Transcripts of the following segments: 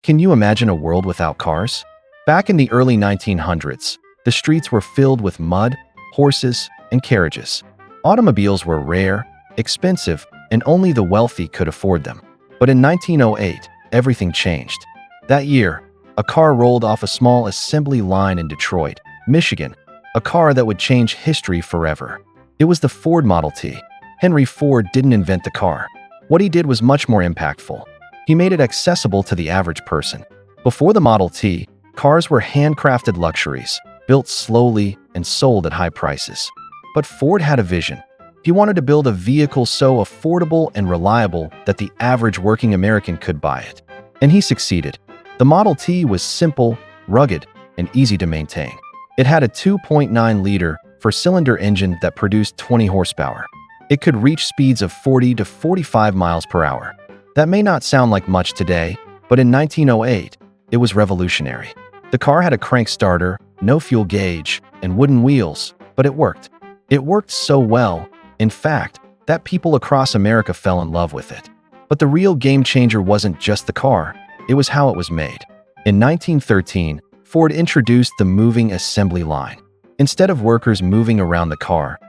Can you imagine a world without cars? Back in the early 1900s, the streets were filled with mud, horses, and carriages. Automobiles were rare, expensive, and only the wealthy could afford them. But in 1908, everything changed. That year, a car rolled off a small assembly line in Detroit, Michigan, a car that would change history forever. It was the Ford Model T. Henry Ford didn't invent the car. What he did was much more impactful. He made it accessible to the average person. Before the Model T, cars were handcrafted luxuries, built slowly and sold at high prices. But Ford had a vision. He wanted to build a vehicle so affordable and reliable that the average working American could buy it. And he succeeded. The Model T was simple, rugged, and easy to maintain. It had a 2.9-liter four-cylinder engine that produced 20 horsepower. It could reach speeds of 40 to 45 miles per hour. That may not sound like much today, but in 1908, it was revolutionary. The car had a crank starter, no fuel gauge, and wooden wheels, but it worked. It worked so well, in fact, that people across America fell in love with it. But the real game changer wasn't just the car, it was how it was made. In 1913, Ford introduced the moving assembly line. Instead of workers moving around the car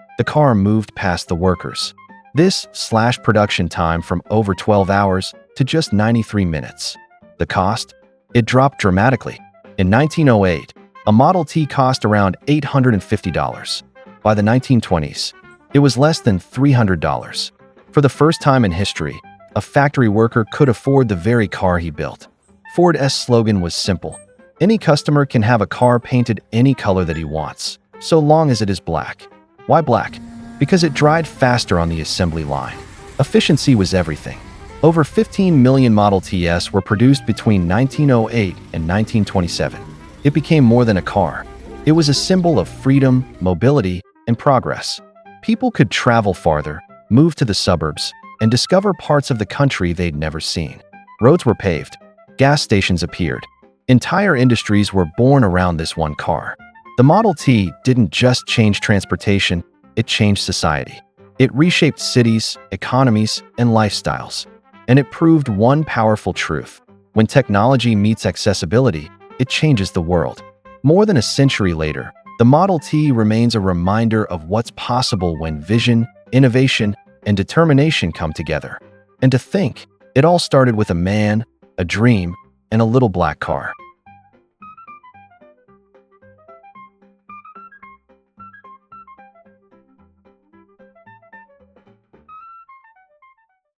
moved past the workers. This slashed production time from over 12 hours to just 93 minutes. The cost? It dropped dramatically. In 1908, a Model T cost around $850. By the 1920s, it was less than $300. For the first time in history, a factory worker could afford the very car he built. Ford's slogan was simple. Any customer can have a car painted any color that he wants, so long as it is black. Why black? Because it dried faster on the assembly line. Efficiency was everything. Over 15 million Model Ts were produced between 1908 and 1927. It became more than a car. It was a symbol of freedom, mobility, and progress. People could travel farther, move to the suburbs, and discover parts of the country they'd never seen. Roads were paved. Gas stations appeared. Entire industries were born around this one car. The Model T didn't just change transportation, it changed society. It reshaped cities, economies, and lifestyles. And it proved one powerful truth. When technology meets accessibility, it changes the world. More than a century later, the Model T remains a reminder of what's possible when vision, innovation, and determination come together. And to think, it all started with a man, a dream, and a little black car.